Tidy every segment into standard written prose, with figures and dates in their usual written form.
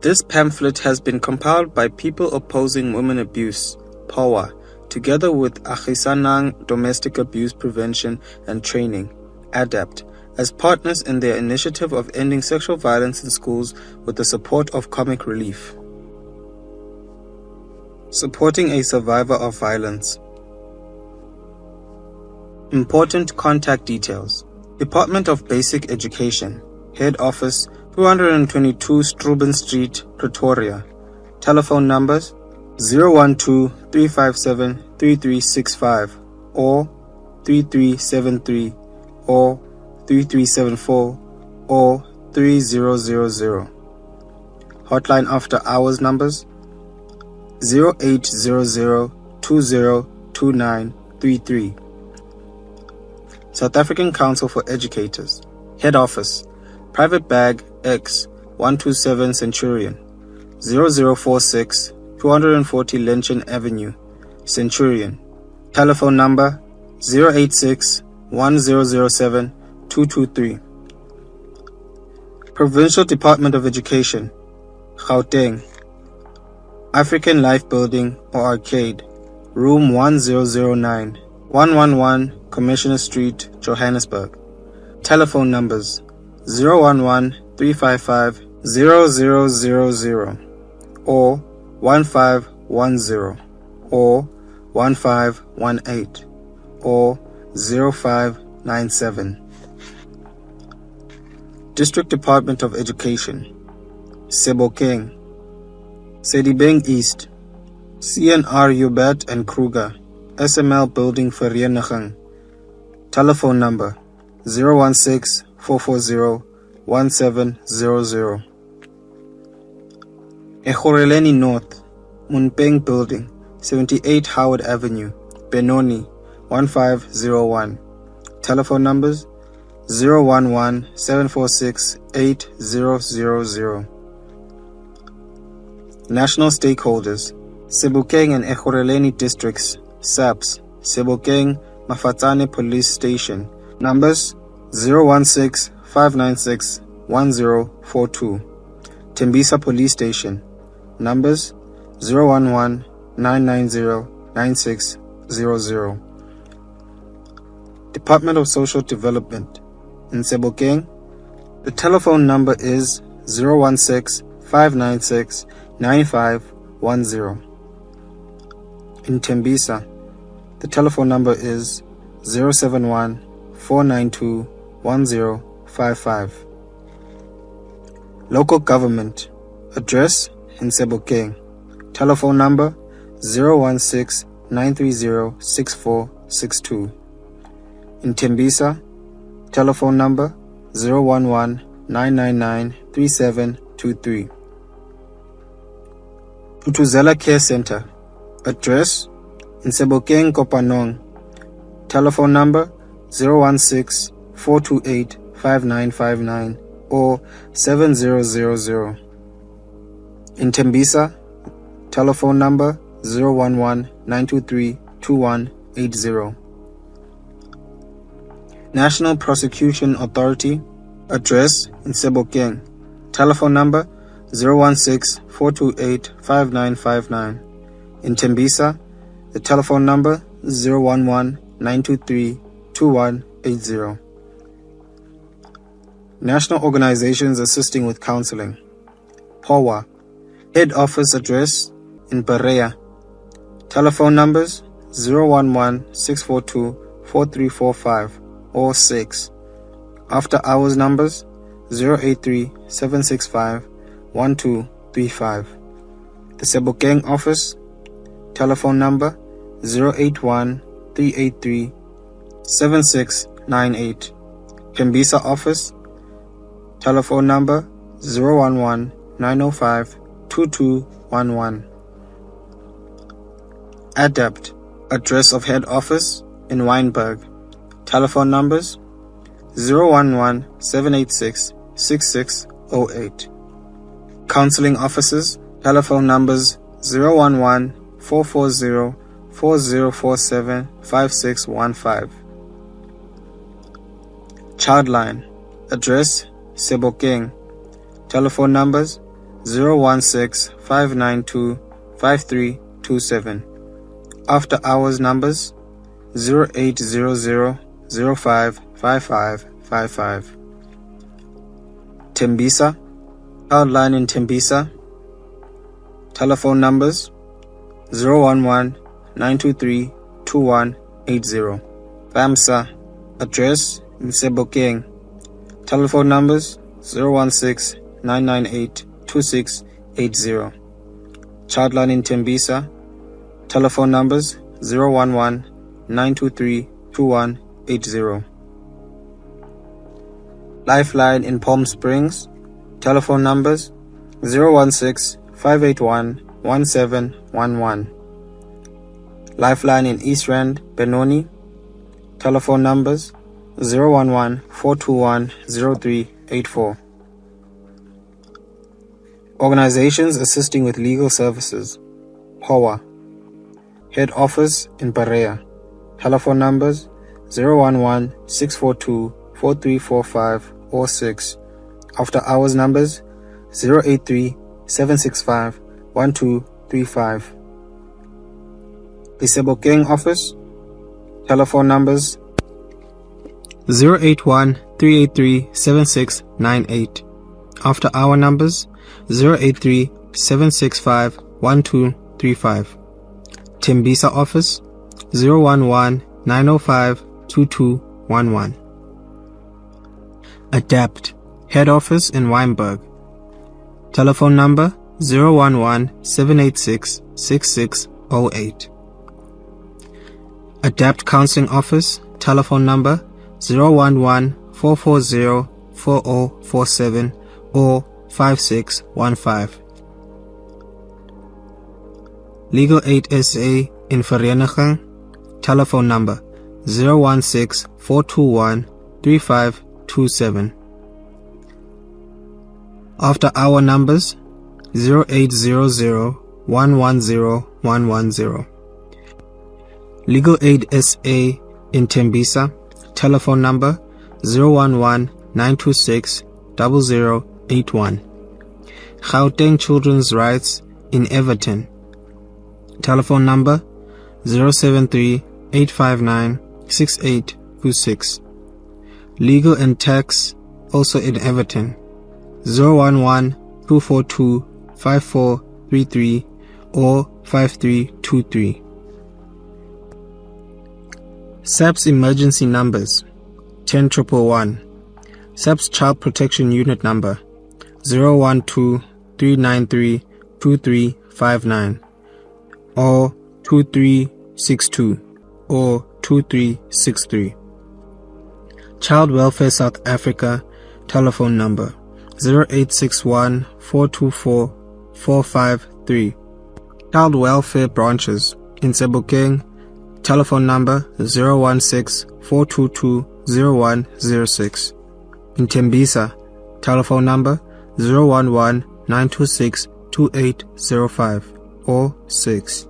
This pamphlet has been compiled by People Opposing Women Abuse, POWA, together with Agisanang Domestic Abuse Prevention and Training, ADAPT, as partners in their initiative of ending sexual violence in schools with the support of Comic Relief. Supporting a survivor of violence. Important contact details. Department of Basic Education, Head Office, 222 Struben Street, Pretoria. Telephone numbers 012-357-3365 or 3373 or 3374 or 3000. Hotline after hours numbers 0800-202933. South African Council for Educators, Head Office, Private Bag X 127 Centurion, 0046 240 Lynchen Avenue, Centurion. Telephone number 086 1007 223. Provincial Department of Education, Gauteng. African Life Building or Arcade, Room 1009, 111 Commissioner Street, Johannesburg. Telephone numbers 011-355-0000 or 1510 or 1518 or 0597. District Department of Education, Sebokeng, Sedibeng East, CNR Hubert and Kruger, SML Building Vereeniging. Telephone number 016-440-1700. Ekhoreleni North, Munpeng Building, 78 Howard Avenue, Benoni, 1501. Telephone numbers 011-746-8000. National Stakeholders, Sebokeng and Ekhoreleni Districts, SAPS, Sebokeng Mafatane Police Station, numbers 016-596-1042. Tembisa Police Station, numbers 011-990-9600. Department of Social Development, in Sebokeng, the telephone number is 016-596-9510. In Tembisa, the telephone number is 071-492-1055. Local Government, address in Sebokeng, telephone number 016-930-6462. In Tembisa, telephone number 011-999-3723. Tutuzela Care Center, address in Sebokeng, Kopanong, telephone number 016-428-5959 or 7000. In Tembisa, telephone number 011-923-2180. National Prosecution Authority, address in Sebokeng, telephone number 016-428-5959. In Tembisa, the telephone number 011-923-2180. National Organizations Assisting with Counseling, POWA, Head Office address in Berea. Telephone numbers 011-642-4345 or 6. After hours numbers 083-765-1235. The Sebokeng office, telephone number 081-383-7698. Tembisa office, telephone number 011-905-2211. ADAPT, address of head office in Wynberg. Telephone numbers 011-786-6608. Counseling offices, telephone numbers 011-440-4047-5615. Childline, address Sebokeng. Telephone numbers 016-592-5327. After hours numbers 0800-055555. Tembisa, Outline in Tembisa. Telephone numbers 011-923-2180. FAMSA, address Sebokeng. Telephone numbers 016-998-2680. Childline in Tembisa. Telephone numbers 011-923-2180. Lifeline in Palm Springs. Telephone numbers 016-581-1711. Lifeline in East Rand, Benoni. Telephone numbers 011-421-0384. Organizations assisting with legal services. POWA. Head office in Berea. Telephone numbers 011-642-4345 or 6. After hours numbers 083-765-1235. Sebokeng office. Telephone numbers 081-383-7698. After hour numbers 083-765-1235. Tembisa office 011-905-2211. Adapt. Head office in Weinberg. Telephone number 011-786-6608. Adapt Counseling Office. Telephone number 011-440-4047 or 5615. Legal Aid SA in Vereniging. Telephone number 016-421-3527. After hour numbers 0800-110-110. Legal Aid SA in Tembisa. Telephone number 011-926-0081. Gauteng Children's Rights in Everton. Telephone number 073-859-6826. Legal and Tax also in Everton. 011-242-5433 or 5323. SAP's emergency numbers 10111. SAP's Child Protection Unit number 012-393-2359 or 2362 or 2363. Child Welfare South Africa telephone number 0861-424-453. Child Welfare Branches in Sebokeng telephone number 016-422-0106. In Tembisa telephone number 011-926-2805 or 6.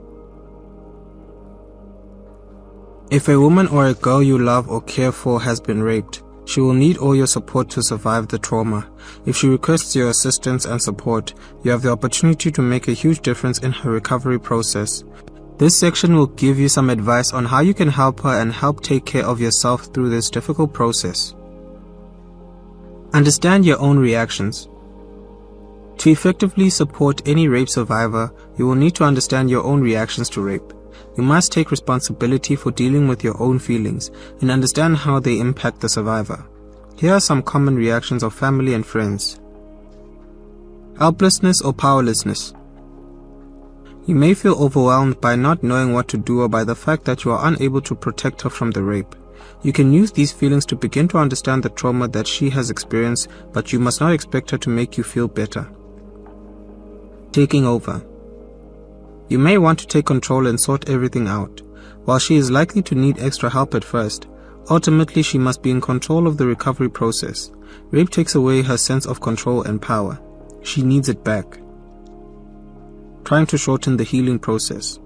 If a woman or a girl you love or care for has been raped, she will need all your support to survive the trauma. If she requests your assistance and support, you have the opportunity to make a huge difference in her recovery process. This section will give you some advice on how you can help her and help take care of yourself through this difficult process. Understand your own reactions. To effectively support any rape survivor, you will need to understand your own reactions to rape. You must take responsibility for dealing with your own feelings and understand how they impact the survivor. Here are some common reactions of family and friends. Helplessness or powerlessness. You may feel overwhelmed by not knowing what to do or by the fact that you are unable to protect her from the rape. You can use these feelings to begin to understand the trauma that she has experienced, but you must not expect her to make you feel better. Taking over. You may want to take control and sort everything out. While she is likely to need extra help at first, ultimately she must be in control of the recovery process. Rape takes away her sense of control and power. She needs it back. Trying to shorten the healing process.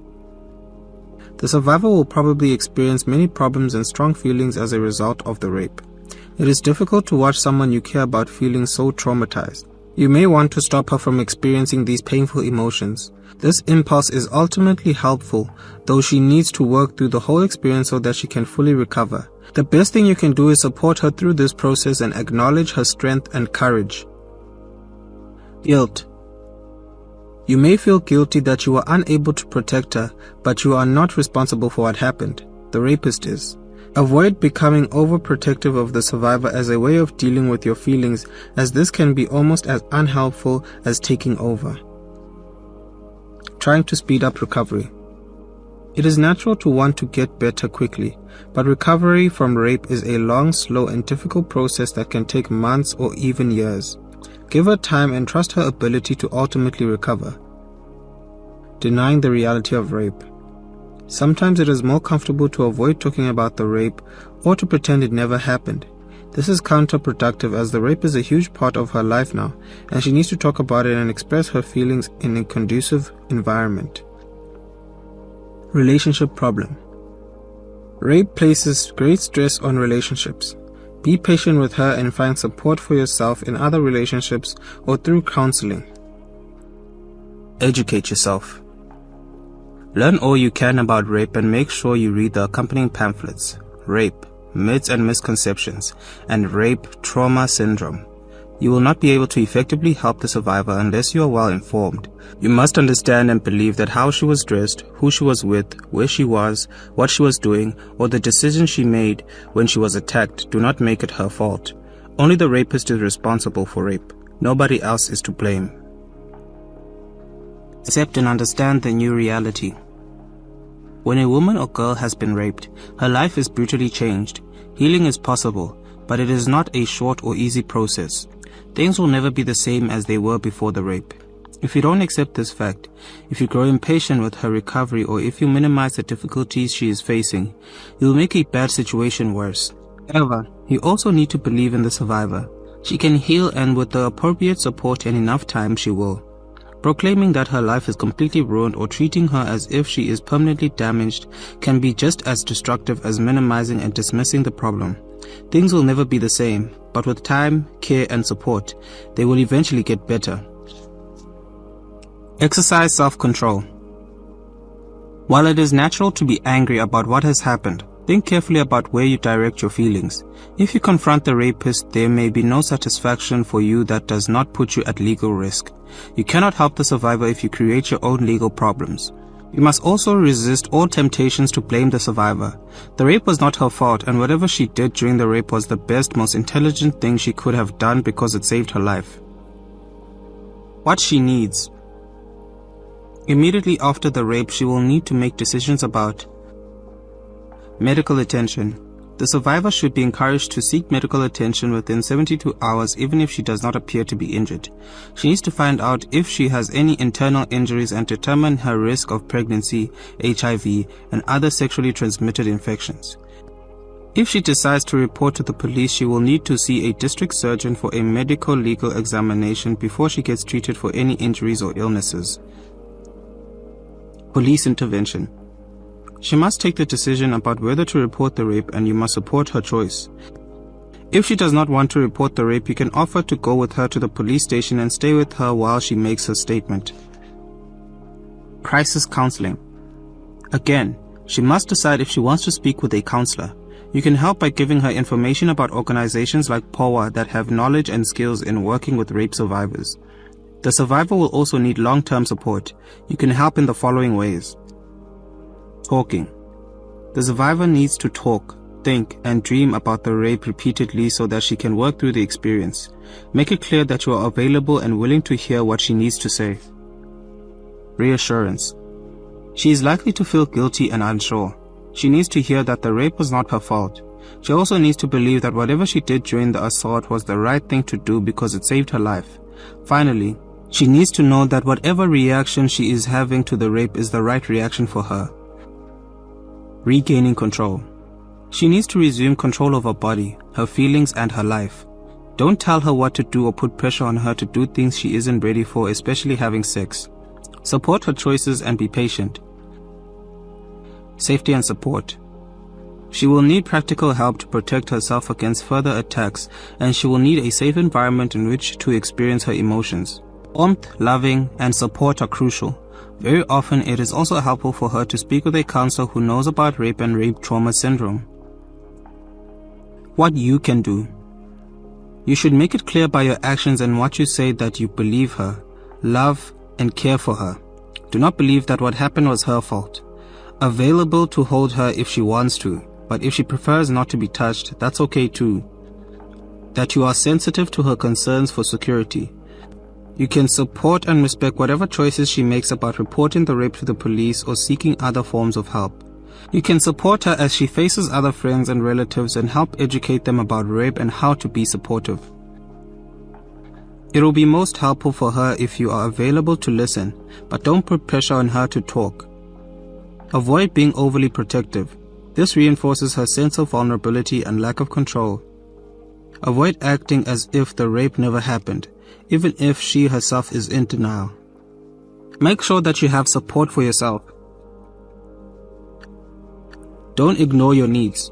The survivor will probably experience many problems and strong feelings as a result of the rape. It is difficult to watch someone you care about feeling so traumatized. You may want to stop her from experiencing these painful emotions. This impulse is ultimately helpful, though she needs to work through the whole experience so that she can fully recover. The best thing you can do is support her through this process and acknowledge her strength and courage. Guilt. You may feel guilty that you were unable to protect her, but you are not responsible for what happened. The rapist is. Avoid becoming overprotective of the survivor as a way of dealing with your feelings, as this can be almost as unhelpful as taking over. Trying to speed up recovery. It is natural to want to get better quickly, but recovery from rape is a long, slow, and difficult process that can take months or even years. Give her time and trust her ability to ultimately recover. Denying the reality of rape. Sometimes it is more comfortable to avoid talking about the rape or to pretend it never happened. This is counterproductive as the rape is a huge part of her life now, and she needs to talk about it and express her feelings in a conducive environment. Relationship problem. Rape places great stress on relationships. Be patient with her and find support for yourself in other relationships or through counseling. Educate yourself. Learn all you can about rape and make sure you read the accompanying pamphlets. Rape, Myths and Misconceptions, and Rape Trauma Syndrome. You will not be able to effectively help the survivor unless you are well informed. You must understand and believe that how she was dressed, who she was with, where she was, what she was doing, or the decisions she made when she was attacked do not make it her fault. Only the rapist is responsible for rape. Nobody else is to blame. Accept and understand the new reality. When a woman or girl has been raped, her life is brutally changed. Healing is possible, but it is not a short or easy process. Things will never be the same as they were before the rape. If you don't accept this fact, if you grow impatient with her recovery, or if you minimize the difficulties she is facing, you'll make a bad situation worse. However, you also need to believe in the survivor. She can heal, and with the appropriate support and enough time, she will. Proclaiming that her life is completely ruined or treating her as if she is permanently damaged can be just as destructive as minimizing and dismissing the problem. Things will never be the same, but with time, care, and support, they will eventually get better. Exercise self-control. While it is natural to be angry about what has happened, think carefully about where you direct your feelings. If you confront the rapist, there may be no satisfaction for you that does not put you at legal risk. You cannot help the survivor if you create your own legal problems. You must also resist all temptations to blame the survivor. The rape was not her fault, and whatever she did during the rape was the best, most intelligent thing she could have done because it saved her life. What she needs. Immediately after the rape, she will need to make decisions about medical attention. The survivor should be encouraged to seek medical attention within 72 hours even if she does not appear to be injured. She needs to find out if she has any internal injuries and determine her risk of pregnancy, HIV, and other sexually transmitted infections. If she decides to report to the police, she will need to see a district surgeon for a medical legal examination before she gets treated for any injuries or illnesses. Police intervention. She must take the decision about whether to report the rape, and you must support her choice. If she does not want to report the rape, you can offer to go with her to the police station and stay with her while she makes her statement. Crisis counseling. Again, she must decide if she wants to speak with a counselor. You can help by giving her information about organizations like POWA that have knowledge and skills in working with rape survivors. The survivor will also need long-term support. You can help in the following ways. Talking. The survivor needs to talk, think, and dream about the rape repeatedly so that she can work through the experience. Make it clear that you are available and willing to hear what she needs to say. Reassurance. She is likely to feel guilty and unsure. She needs to hear that the rape was not her fault. She also needs to believe that whatever she did during the assault was the right thing to do because it saved her life. Finally, she needs to know that whatever reaction she is having to the rape is the right reaction for her. Regaining control. She needs to resume control of her body, her feelings, and her life. Don't tell her what to do or put pressure on her to do things she isn't ready for, especially having sex. Support her choices and be patient. Safety and support. She will need practical help to protect herself against further attacks, and she will need a safe environment in which to experience her emotions. Warmth, loving, and support are crucial. Very often, it is also helpful for her to speak with a counselor who knows about rape and rape trauma syndrome. What you can do. You should make it clear by your actions and what you say that you believe her, love, and care for her. Do not believe that what happened was her fault. Available to hold her if she wants to, but if she prefers not to be touched, that's okay too. That you are sensitive to her concerns for security. You can support and respect whatever choices she makes about reporting the rape to the police or seeking other forms of help. You can support her as she faces other friends and relatives and help educate them about rape and how to be supportive. It will be most helpful for her if you are available to listen, but don't put pressure on her to talk. Avoid being overly protective. This reinforces her sense of vulnerability and lack of control. Avoid acting as if the rape never happened, even if she herself is in denial. Make sure that you have support for yourself. Don't ignore your needs.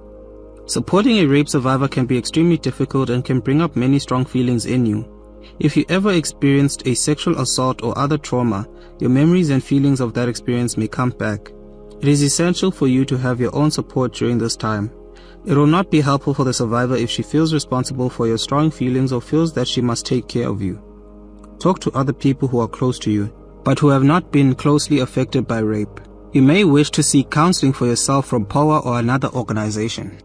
Supporting a rape survivor can be extremely difficult and can bring up many strong feelings in you. If you ever experienced a sexual assault or other trauma, your memories and feelings of that experience may come back. It is essential for you to have your own support during this time. It will not be helpful for the survivor if she feels responsible for your strong feelings or feels that she must take care of you. Talk to other people who are close to you, but who have not been closely affected by rape. You may wish to seek counseling for yourself from POWA or another organization.